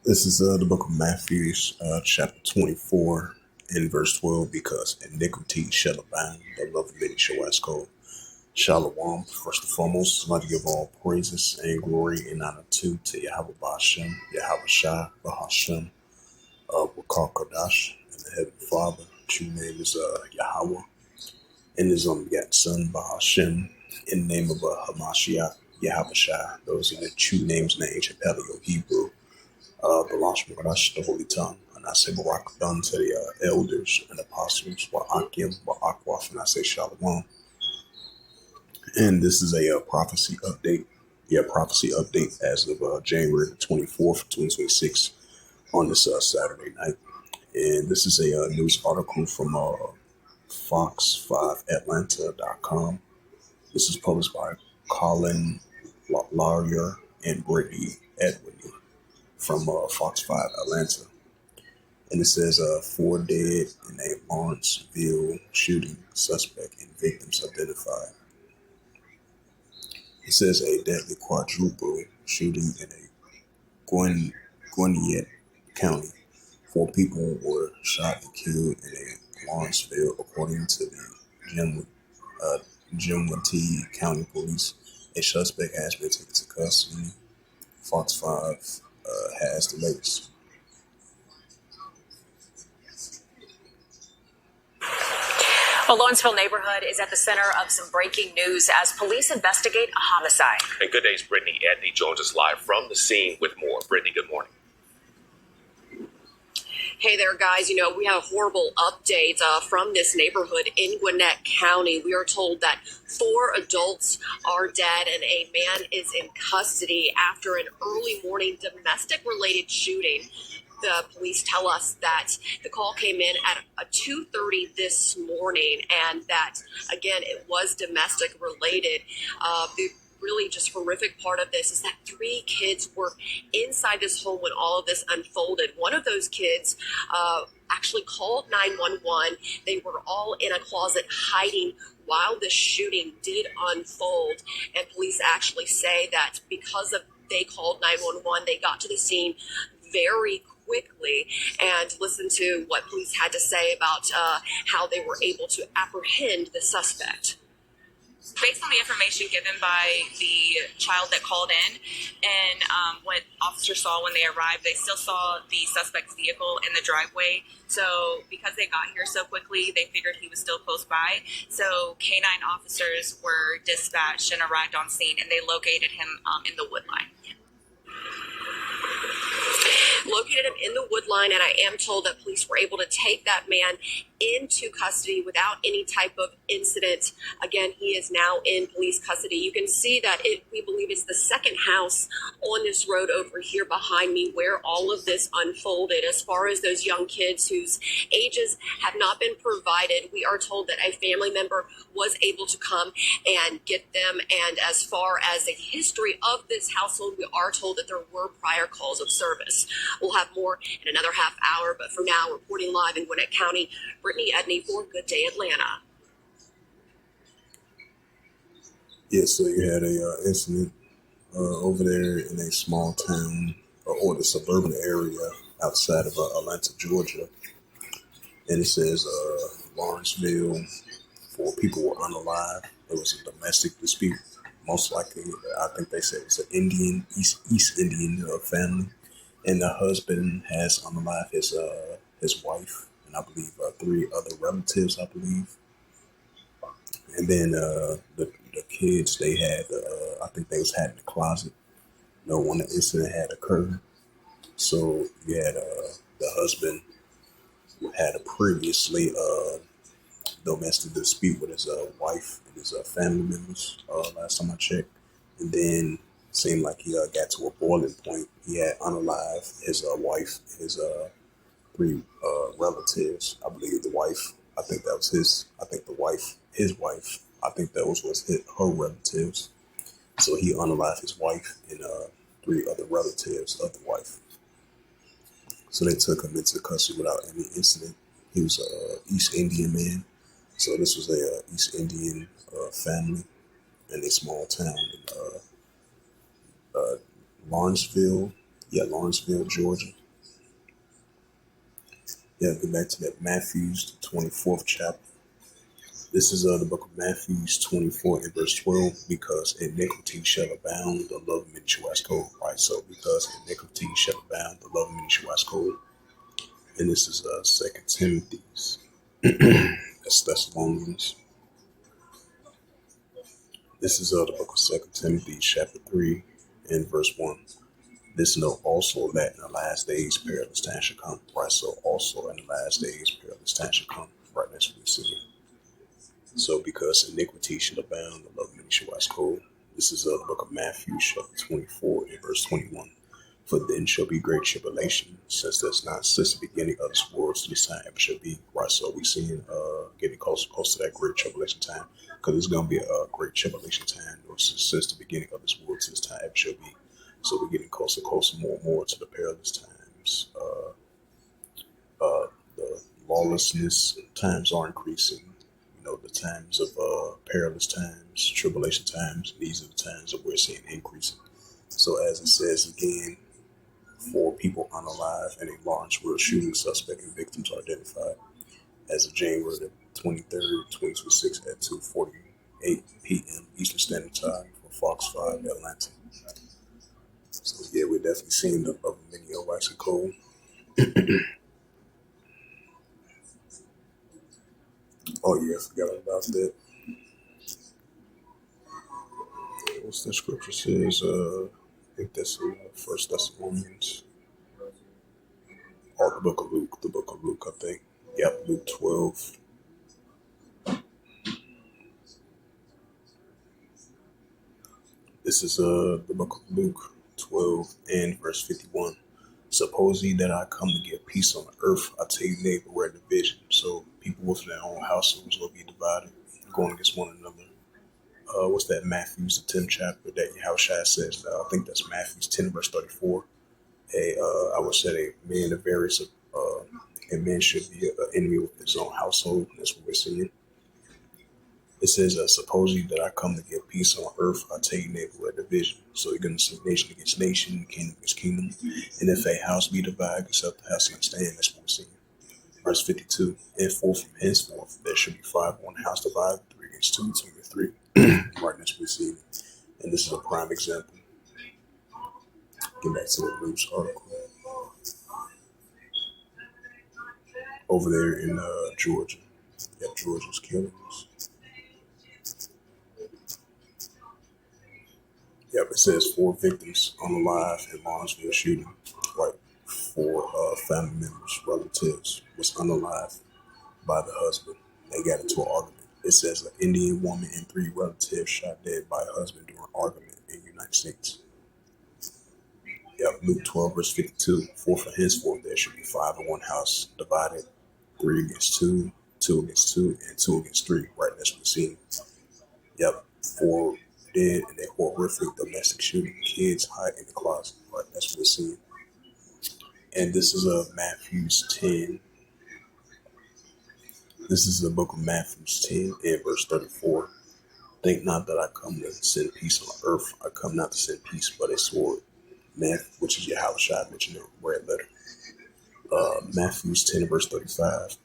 This is the book of Matthew, chapter 24, and verse 12. Because iniquity shall abound, the love of many shall wax cold. Shalom. First and foremost, I'd like to give all praises and glory and honor to Yahweh Ba'ashem, Yahweh Shai, Bahashem, Wakar Kadash, and the Heavenly Father. True name is Yahweh, and his only begotten Son, Bahashem, in the name of Hamashiach, Yahweh Shai. Those are the true names in the ancient Paleo Hebrew. Belongs to the Holy Tongue. And I say Barak Thun to the elders and apostles, Wa'akim, Wa'akwaf, and I say Shalom. And this is a prophecy update. Yeah, prophecy update as of January 24th, 2026 on this Saturday night. And this is a news article from Fox5Atlanta.com. This is published by Colin Lawyer and Brittany Edwin from Fox 5 Atlanta. And it says 4 dead in a Lawrenceville shooting, suspect and victims identified. It says a deadly quadruple shooting in a Gwinnett County. 4 people were shot and killed in a Lawrenceville, according to the Gwinnett County Police. A suspect has been taken to custody. Fox 5 has the latest. The Lawrenceville neighborhood is at the center of some breaking news as police investigate a homicide. And Good Day's Brittany Edney joins us live from the scene with more. Brittany, good morning. Hey there, guys. We have a horrible update from this neighborhood in Gwinnett County. We are told that 4 adults are dead and a man is in custody after an early morning domestic-related shooting. The police tell us that the call came in at 2:30 this morning and that, again, it was domestic related. The really just horrific part of this is that 3 kids were inside this home when all of this unfolded. One of those kids actually called 911. They were all in a closet hiding while the shooting did unfold. And police actually say that because of they called 911, they got to the scene very quickly. And listen to what police had to say about how they were able to apprehend the suspect. Based on the information given by the child that called in and what officers saw when they arrived, they still saw the suspect's vehicle in the driveway. So because they got here so quickly, they figured he was still close by. So K9 officers were dispatched and arrived on scene, and they located him in the wood line. Located him in the wood line, and I am told that police were able to take that man into custody without any type of incident. Again, he is now in police custody. You can see that we believe it's the second house on this road over here behind me where all of this unfolded. As far as those young kids whose ages have not been provided, we are told that a family member was able to come and get them. And as far as the history of this household, we are told that there were prior calls of service. We'll have more in another half hour, but for now, reporting live in Gwinnett County, Brittany Edney for Good Day Atlanta. Yeah, so you had a incident over there in a small town or the suburban area outside of Atlanta, Georgia. And it says Lawrenceville, 4 people were unalive. There was a domestic dispute. Most likely, I think they said it's an Indian, East Indian family. And the husband has unalive his wife and I believe 3 other relatives, I believe. And then the kids, they had, I think they was had in the closet. When the incident had occurred. So you had the husband who had a previously domestic dispute with his wife and his family members last time I checked. And then seemed like he got to a boiling point. He had unalive his wife, his 3 relatives. I believe the wife, I think that was his, I think the wife, his wife, I think that was her relatives. So he unalived his wife and 3 other relatives of the wife. So they took him into custody without any incident. He was an East Indian man. So this was a East Indian family in a small town in Lawrenceville. Yeah, Lawrenceville, Georgia. Yeah, get back to that Matthews, the 24th chapter. This is the book of Matthew 24 and verse 12. Because iniquity shall abound, the love of many shall wax cold. Right, so because iniquity shall abound, the love of many shall wax cold. And this is 2 Timothy's. That's Thessalonians. This is the book of 2 Timothy, chapter 3 and verse 1. This know also that in the last days perilous times shall come. Right, so also in the last days perilous times shall come. Right, that's what we see. So because iniquity shall abound, the love of many shall wax cold. This is the book of Matthew, chapter 24 and verse 21. For then shall be great tribulation, since the beginning of this world to this time ever shall be. Right, so we seeing getting close to that great tribulation time, because it's gonna be a great tribulation time, or since the beginning of this world to this time ever shall be. So we're getting closer, more and more to the perilous times. The lawlessness times are increasing. You know, the times of perilous times, tribulation times. These are the times that we're seeing increasing. So as it says again, 4 people unalive and a Lawrenceville shooting suspect and victims are identified as of January the 23rd, 2026 at 2:48 p.m. Eastern Standard Time for Fox 5 Atlanta. So yeah, we're definitely seeing the love of many waxing cold. Oh yeah, I forgot about that. What's the scripture says? I think that's in First Thessalonians. Or the book of Luke, I think. Yep, Luke 12. This is the book of Luke 12 and verse 51. Suppose ye that I come to give peace on the earth, I tell you, neighbor, we're division. So people within their own households will be divided, going against one another. What's that? Matthew's the 10th chapter that Yahushua says. I think that's Matthew's 10 verse 34. I would say a man of various. A man should be an enemy with his own household. That's what we're seeing. It says, suppose ye that I come to give peace on earth, I tell you, neighbor, we're division. So you're going to see nation against nation, kingdom against kingdom. And if a house be divided, except the house can stand. That's what we're seeing. Verse 52. And forth from henceforth, there should be 5 on the house divided, 3 against 2, 2 against 3. Right, that's what we're seeing. And this is a prime example. Get back to the news article. Over there in Georgia. Yeah, Georgia's killings. Yep, it says 4 victims unalive in Lawrenceville shooting. Right, 4 family members, relatives, was unalive by the husband. They got into an argument. It says an Indian woman and 3 relatives shot dead by a husband during an argument in the United States. Yep, Luke 12 verse 52. For henceforth there should be 5 in one house divided, 3 against 2, 2 against 2, and 2 against 3. Right, that's what we're seeing. Yep, 4 dead in a horrific domestic shooting. Kids hide in the closet. Right, that's what we're seeing. And this is Matthew's 10. This is the book of Matthew's 10 and verse 34. Think not that I come to send peace on earth. I come not to send peace, but a sword. Which is Yahushua mentioned in red letter. Matthew's 10 and verse 35.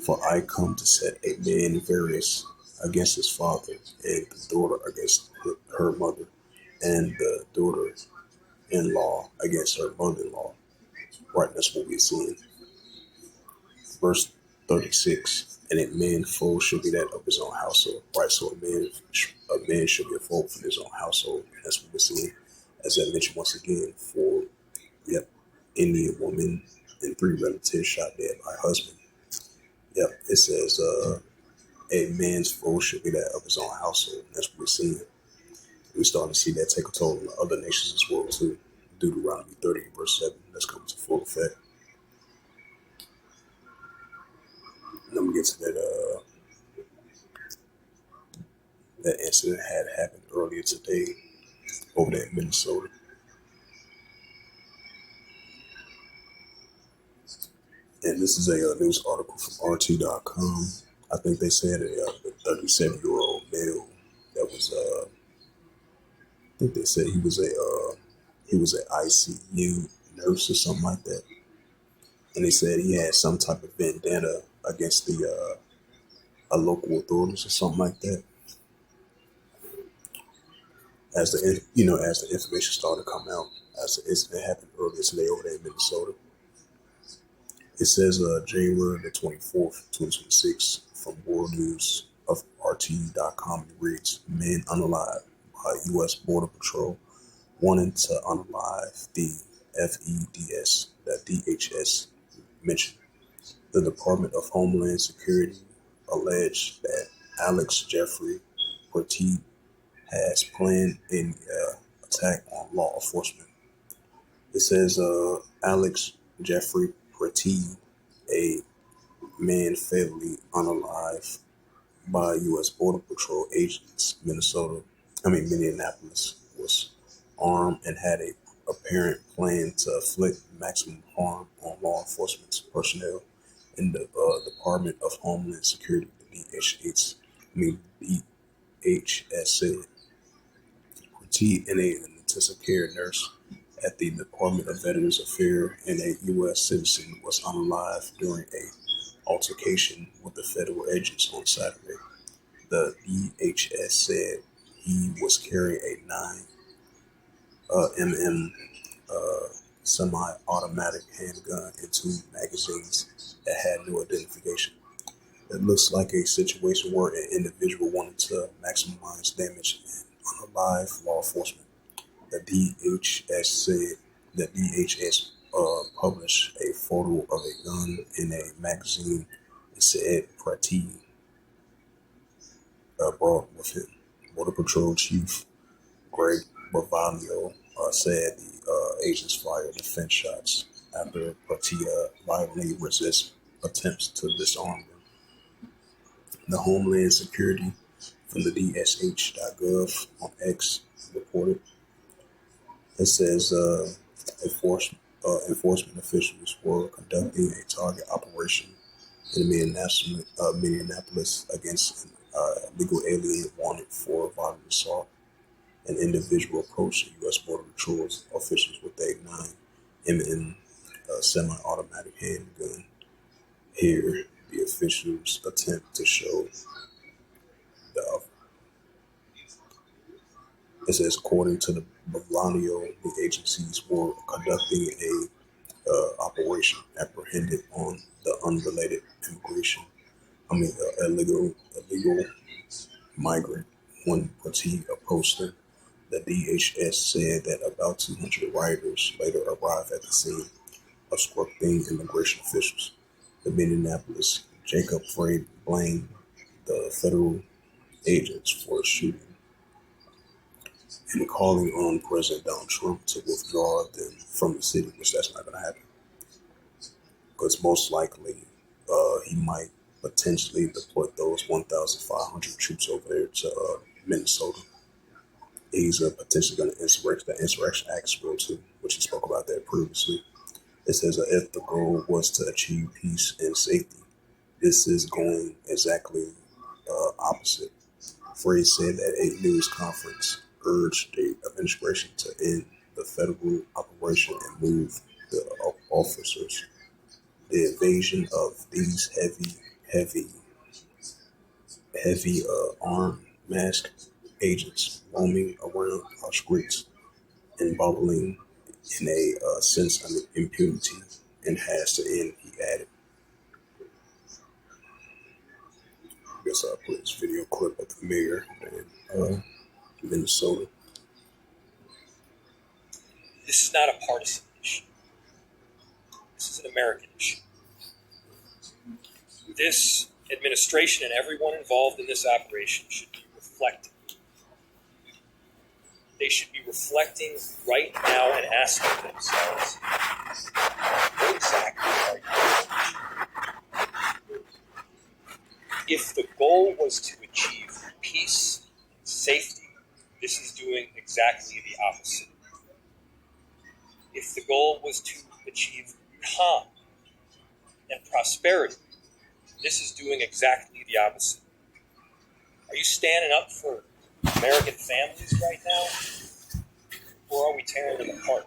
For I come to set a man various against his father, and the daughter against her mother, and the daughter-in-law against her mother-in-law. Right, that's what we're seeing. Verse 36. And a man's foe should be that of his own household. Right, so a man should be a foe from his own household. That's what we're seeing. As I mentioned once again, 4 Indian woman and 3 relatives shot dead by husband. Yep, it says a man's foe should be that of his own household. That's what we're seeing. We're starting to see that take a toll on the other nations as well too. Deuteronomy 30 verse 7. That's coming to full effect. And I'm gonna get to that incident had happened earlier today over there in Minnesota. And this is a news article from RT.com. I think they said a 37-year-old male that was, I think they said he was a he was an ICU nurse or something like that. And they said he had some type of vendetta against the local authorities or something like that. As the information started to come out, as the incident happened earlier today over there in Minnesota. It says January the 24th, 2026, from World News of RT.com. It reads, "Men unalive by U.S. Border Patrol wanting to unalive the FEDS," that DHS mentioned. The Department of Homeland Security alleged that Alex Jeffrey Portier has planned an attack on law enforcement. It says Alex Jeffrey Portier, a man fatally unalive by U.S. Border Patrol agents, Minneapolis, was armed and had a apparent plan to inflict maximum harm on law enforcement personnel in the Department of Homeland Security, DHS said. Portier, an intensive care nurse at the Department of Veterans Affairs and a U.S. citizen, was unalive during a altercation with the federal agents on Saturday. The DHS said he was carrying a 9mm semi-automatic handgun and 2 magazines that had no identification. It looks like a situation where an individual wanted to maximize damage and unalive law enforcement. The DHS said the DHS published a photo of a gun in a magazine and said Portier brought with him. Border Patrol Chief Greg Bavaglio said the agents fired defense shots after Portier violently resisted attempts to disarm them. The Homeland Security from the DSH.gov on X reported. It says enforcement officials were conducting a target operation in Minneapolis against an illegal alien wanted for violent assault. An individual approached the U.S. Border Patrol officials with a 9mm semi-automatic handgun. Here, the officials attempt to show the. It says, according to the Bavaglio, the agencies were conducting a operation apprehended on the unrelated illegal migrant. When Portier approached them, the DHS said that about 200 rioters later arrived at the scene, obstructing immigration officials. The Minneapolis Jacob Frey blamed the federal agents for the shooting and calling on President Donald Trump to withdraw them from the city, which that's not going to happen. Because most likely he might potentially deploy those 1,500 troops over there to Minnesota. He's potentially going to insurrect the Insurrection Act Bill too, which he spoke about that previously. It says that if the goal was to achieve peace and safety, this is going exactly opposite. Frey said at a news conference, urged the administration to end the federal operation and move the officers. The invasion of these heavy armed masked agents roaming around our streets and bubbling in a sense of impunity and has to end, he added. I guess I'll put this video clip of the mayor in Minnesota. This is not a partisan issue. This is an American issue. This administration and everyone involved in this operation should be reflecting. They should be reflecting right now and asking themselves, what exactly are you doing? If the goal was to achieve peace and safety, this is doing exactly the opposite. If the goal was to achieve calm and prosperity, this is doing exactly the opposite. Are you standing up for American families right now? or are we tearing them apart?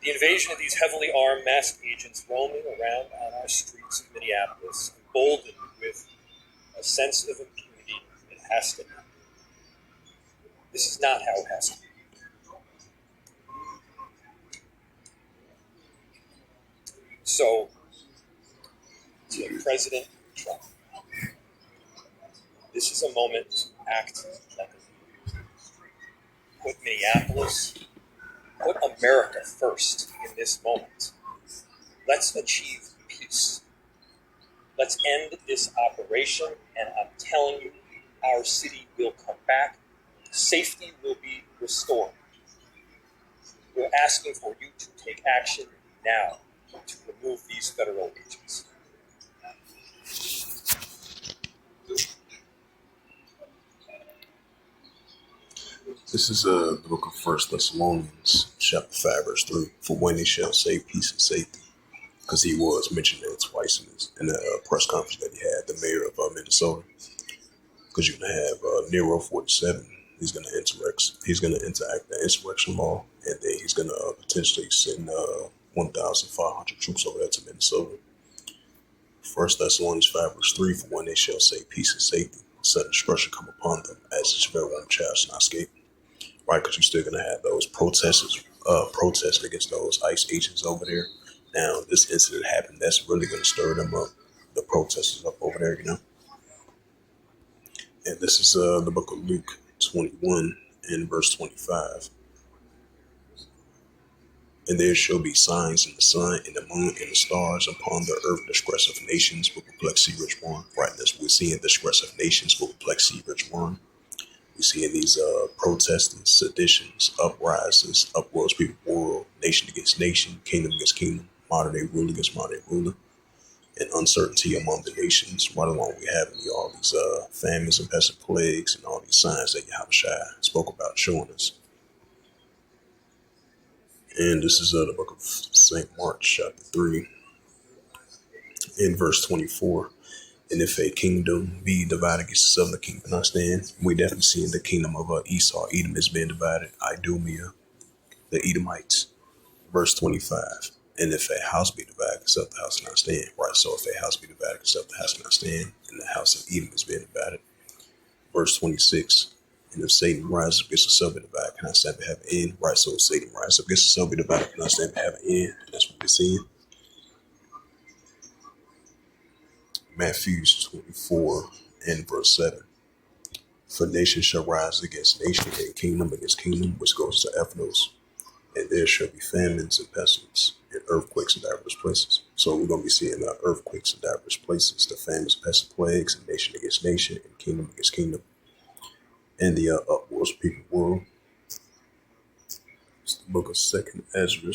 The invasion of these heavily armed masked agents roaming around on our streets of Minneapolis, emboldened with a sense of impunity, it has to end. This is not how it has to be. So, to President Trump, this is a moment to act like a leader. Put Minneapolis, put America first in this moment. Let's achieve peace. Let's end this operation, and I'm telling you, our city will come back. Safety will be restored. We're asking for you to take action now to remove these federal agents. This is the book of First Thessalonians, chapter 5, verse 3. For when they shall say peace and safety, because he was mentioned it twice in the press conference that he had, the mayor of Minnesota. Because you're gonna have Nero 47. He's gonna interact the insurrection law, and then he's gonna potentially send 1,500 troops over there to Minnesota. First Thessalonians 5, verse 3. For when they shall say peace and safety, sudden destruction come upon them, as each very one child shall not escape. Right, because you're still gonna have those protesters protesting against those ICE agents over there. Now, this incident happened. That's really gonna stir them up, the protesters up over there, And this is the book of Luke 21 and verse 25. And there shall be signs in the sun, in the moon, and the stars upon the earth. Distress of nations will perplex the rich one. Right, that's we're seeing. Distress of nations will perplex the rich one. We're seeing these protesting, seditions, uprisings, upwards, people world, nation against nation, kingdom against kingdom, modern day ruler against modern day ruler, and uncertainty among the nations. Right along, we have all these famines and pestilent plagues and all these signs that Yahushua spoke about showing us. And this is the book of St. Mark, chapter 3, in verse 24. And if a kingdom be divided against itself, the king cannot stand. We definitely seeing the kingdom of Esau, Edom, is being divided. Idumea, the Edomites. Verse 25. And if a house be divided against itself, the house cannot stand. Right, so if a house be divided against itself, the house cannot stand. And the house of Edom is being divided. Verse 26. And if Satan rises against himself, be divided, cannot stand but have an end. Right, so if Satan rises against himself, be divided, cannot stand but have an end. And that's what we're seeing. Matthew 24 and verse 7. For nation shall rise against nation, and kingdom against kingdom, which goes to Ephesus. And there shall be famines and pestilence, and earthquakes in diverse places. So we're going to be seeing earthquakes in diverse places, the famines, pestilence, plagues, and nation against nation, and kingdom against kingdom. And the upwards people world. It's the book of 2nd Ezra.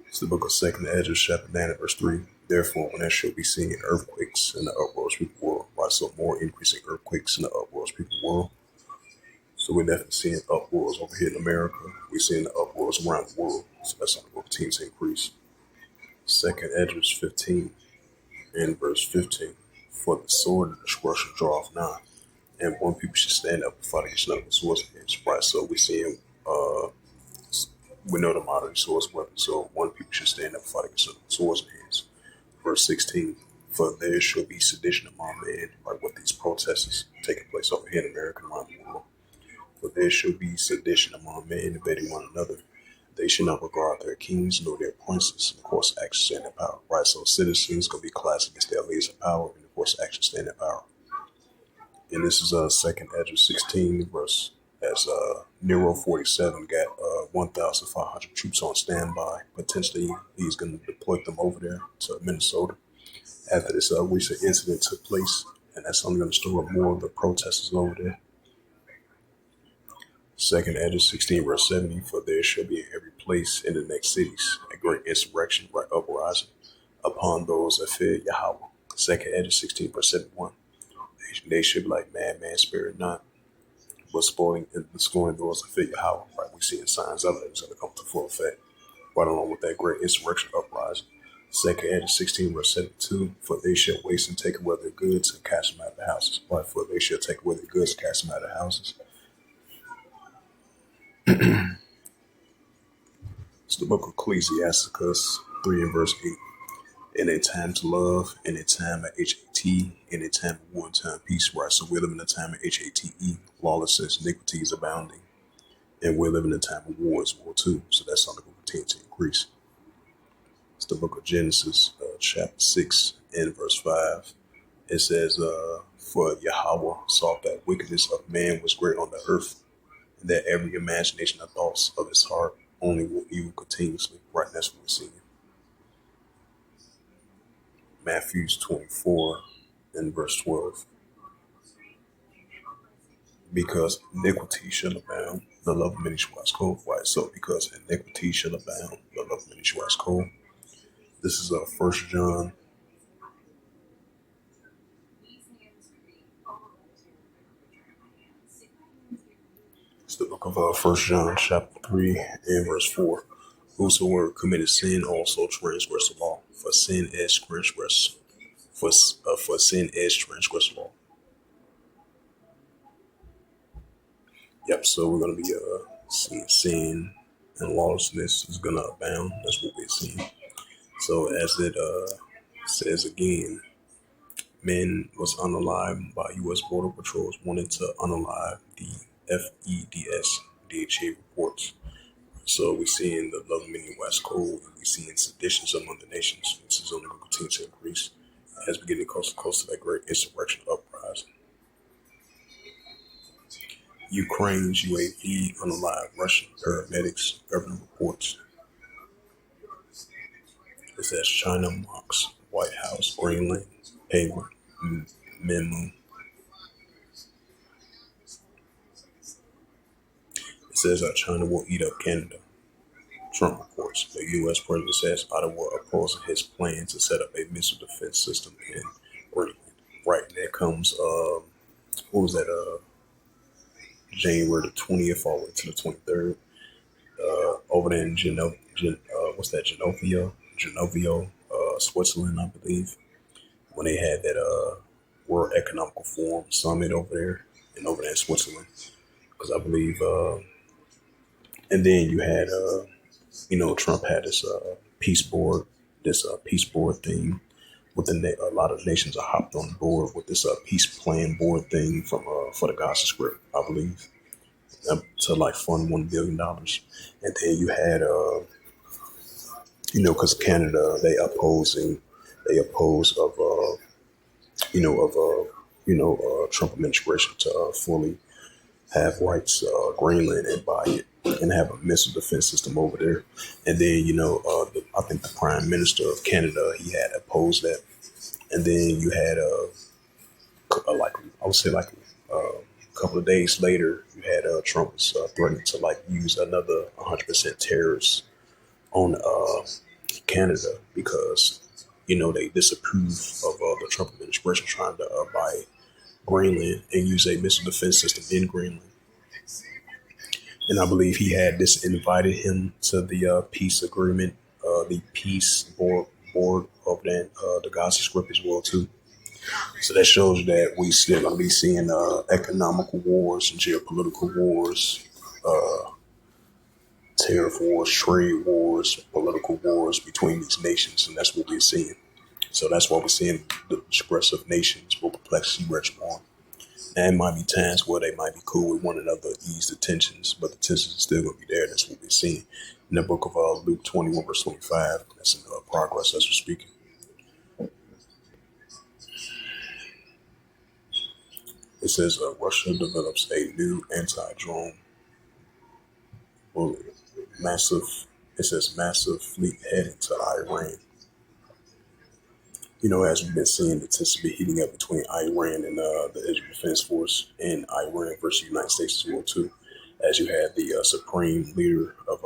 It's the book of 2nd Ezra, chapter 9, verse 3. Therefore, when there shall be seen earthquakes in the upwards people world, right? So more increasing earthquakes in the upwards people world. So we're definitely seeing upwards over here in America. We're seeing the upwards around the world. So that's only going to continue to increase. 2nd Ezra 15 and verse 15. For the sword of destruction draweth nigh, and one people should stand up and fight against another with swords and hands. Right, so we're seeing we know the modern swords weapon, so one people should stand up and fight against another with swords and hands. Verse 16. For there shall be sedition among men, right, with these protests taking place over here in America and around the world. For there shall be sedition among men, invading one another. They should not regard their kings nor their princes, and of course, actions stand in power. Right, so citizens gonna be classed against their leaders of power, and of course, actions stand in power. And this is 2nd Ezra 16 verse. As Nero 47 got 1,500 troops on standby. Potentially, he's going to deploy them over there to Minnesota after this recent incident took place, and that's only going to stir up more of the protesters over there. 2nd Ezra 16 verse 70. For there shall be in every place in the next cities a great insurrection, right uprising upon those that fear Yahweh. 2nd Ezra 16 verse 71. They should be like madman, spirit not, but spoiling and destroying those that fear Yahweh. Right, we're seeing signs of it. It's going to come to full effect, right along with that great insurrection uprising Second Edge 16 verse 72, for they shall waste and take away their goods and cast them out of the houses. But for they shall take away their goods and cast them out of the houses. It's the book of Ecclesiasticus 3 and verse 8. In a time to love, in a time of HAT, in a time of war and time of peace. Right, so we live in a time of HATE, lawlessness, iniquity is abounding. And we're living in a time of war as well too. So that's only going to continue to increase. It's the book of Genesis, chapter 6 and verse 5. It says, for Yahweh saw that wickedness of man was great on the earth, and that every imagination of thoughts of his heart only will evil continuously. Right, that's what we're seeing. Matthew 24 and verse 12. Because iniquity shall abound, the love of many shall wax cold. Right, so because iniquity shall abound, the love of many shall wax cold. This is 1 John. It's the book of 1 John, chapter 3 and verse 4. Whosoever committed sin also transgressed the law, for sin is transgress. For sin is transgress law. Yep. So we're gonna be seeing sin and lawlessness is gonna abound. That's what we're seeing. So as it says again, men was unalived by U.S. Border Patrols wanted to unalive the FEDS DHA reports. So we're seeing the love of many wax cold, and we're seeing seditions among the nations. This is only going to continue to increase as we're getting close to that great insurrection uprising. Ukraine's UAV unalived Russian paramedics, government reports. It says China mocks White House, Greenland, Penguin, Memo. It says China will eat up Canada. Trump reports the U.S. president says Ottawa opposes his plan to set up a missile defense system in Greenland. Right, and there comes what was that? January the 20th all the way to the 23rd. Over there in Genovia, Switzerland, I believe, when they had that World Economical Forum summit over there in Switzerland, because I believe, and then you had, Trump had this peace board thing with a lot of nations are hopped on board with this peace plan board thing from for the Gaza Strip, I believe, to like fund $1 billion, and then you had because Canada they oppose Trump administration to fully have rights Greenland and buy it and have a missile defense system over there. And then I think the Prime Minister of Canada, he had opposed that. And then you had a couple of days later, you had Trump was threatening to use another 100% tariffs on Canada because they disapprove of the Trump administration trying to buy Greenland and use a missile defense system in Greenland. And I believe he had disinvited him to the peace agreement, the peace board of that, the Gaza Strip as well too. So that shows that we still going to be seeing economical wars and geopolitical wars, tariff wars, trade wars, political wars between these nations, and that's what we're seeing. So that's why we're seeing the progressive nations will perplex rich more. And it might be times where they might be cool with one another, ease the tensions, but the tensions are still going to be there. That's what we're seeing in the book of Luke 21, verse 25. That's in progress as we're speaking. It says Russia develops a new anti-drone, massive fleet heading to Iran. As we've been seeing, the tensions be heating up between Iran and the Israel Defense Force and Iran versus the United States as well too. As you had the supreme leader of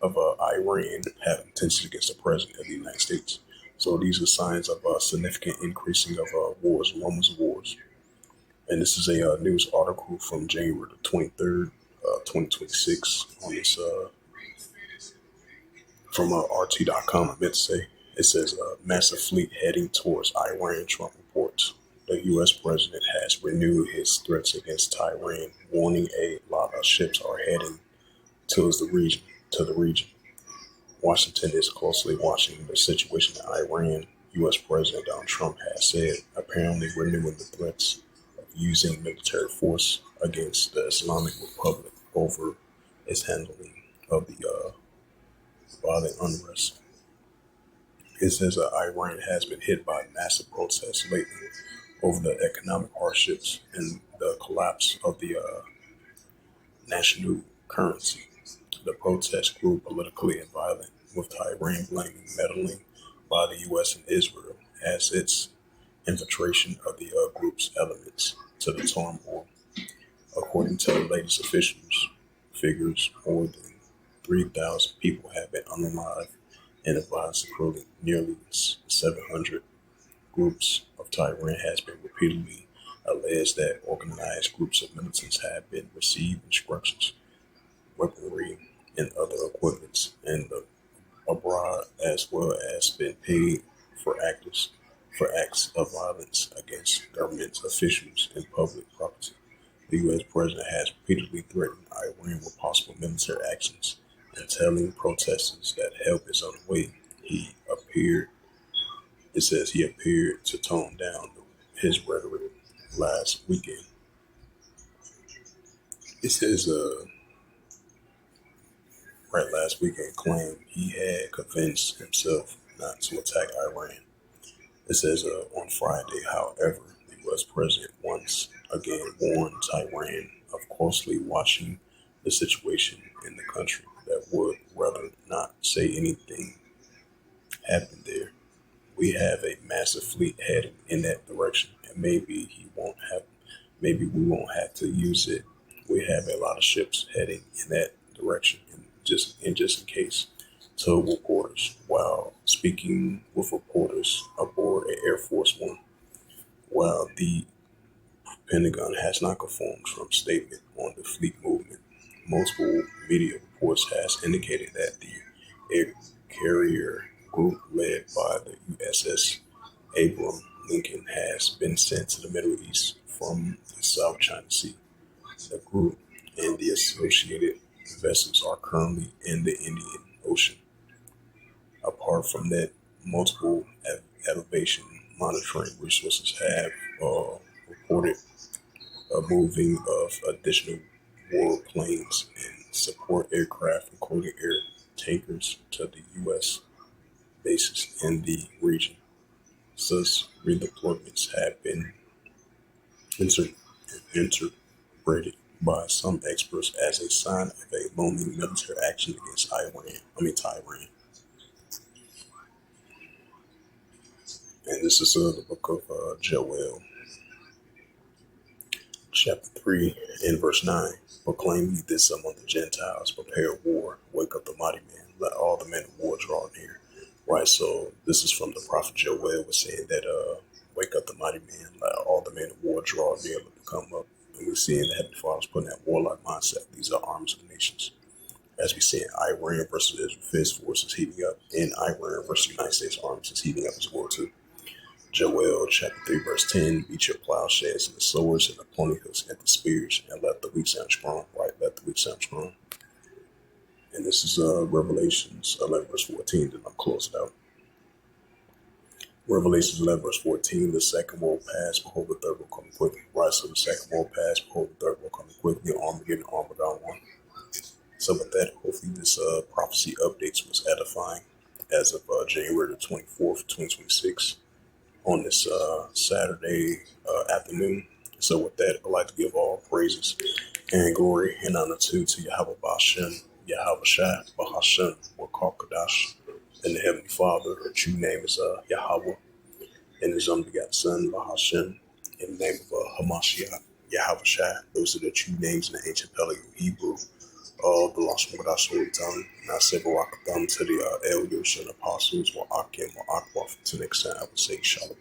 Iran having tensions against the president of the United States. So these are signs of significant increasing of wars, rumors of wars. And this is a news article from January the 23rd, 2026 on this from RT.com, I meant to say. It says a massive fleet heading towards Iran, Trump reports. The U.S. president has renewed his threats against Tehran, warning a lot of ships are heading towards the region. Washington is closely watching the situation in Iran. U.S. President Donald Trump has said, apparently renewing the threats of using military force against the Islamic Republic over its handling of the violent unrest. It says that Iran has been hit by massive protests lately over the economic hardships and the collapse of the national currency. The protests grew politically and violent, with Tehran blaming meddling by the U.S. and Israel as its infiltration of the group's elements to the turmoil. According to the latest officials figures, more than 3,000 people have been unalive and the violence including nearly 700 groups of Tehran has been repeatedly alleged that organized groups of militants have been received instructions, weaponry, and other equipments and abroad, as well as been paid for acts of violence against government officials and public property. The U.S. president has repeatedly threatened Iran with possible military actions and telling protesters that help is on the way. It says he appeared to tone down his rhetoric last weekend. It says, last weekend claimed he had convinced himself not to attack Iran. It says on Friday, however, the U.S. president once again warned Tehran of closely watching the situation in the country that would rather not say anything happened there. We have a massive fleet heading in that direction, and maybe we won't have to use it. We have a lot of ships heading in that direction, and just in case, told reporters while speaking with reporters aboard Air Force One. While the Pentagon has not confirmed Trump's statement on the fleet movement, multiple media reports has indicated that the air carrier group led by the USS Abraham Lincoln has been sent to the Middle East from the South China Sea. The group and the associated vessels are currently in the Indian Ocean. Apart from that, multiple elevation monitoring resources have reported a moving of additional warplanes and support aircraft, including air tankers, to the U.S. bases in the region. Such redeployments have been interpreted by some experts as a sign of a looming military action against Tehran. And this is the book of Joel, chapter 3 and verse 9. Proclaim ye this among the Gentiles, prepare war, wake up the mighty man, let all the men of war draw near. Right, so this is from the prophet Joel, was saying that wake up the mighty man, let all the men of war draw near, let them come up. And we're seeing the Heavenly Father's putting that warlike mindset. These are arms of the nations. As we see, Iran versus Israel, his force is heating up, and Iran versus the United States arms is heating up as well too. Joel chapter 3 verse 10, beat your plowshares and the swords and the pony hooks and the spears, and let the weak sound strong. Right, let the weak sound strong. And this is Revelations 11 verse 14, then I'll close it out. Revelations 11 verse 14, the second will pass, behold the third will come quickly. Right, so the second will pass, behold the third will come quickly. Armageddon, Armageddon one. So with that, hopefully this prophecy updates was edifying as of January the 24th, 2026 on this Saturday afternoon. So with that, I'd like to give all praises and glory and honor to Yahweh Bashem, Yahweh Shah, Bahashem, Wakakadash, and the Heavenly Father. Her true name is Yahweh, and His unbegotten Son, Bahashem, in the name of Hamashiach, Yahweh Shah. Those are the true names in the ancient Paleo Hebrew. The Lost Modash Holy Tongue. And I say Barakatham to the elders and apostles, Wa'akim, Wa'akwa. Until next time, I would say Shalom.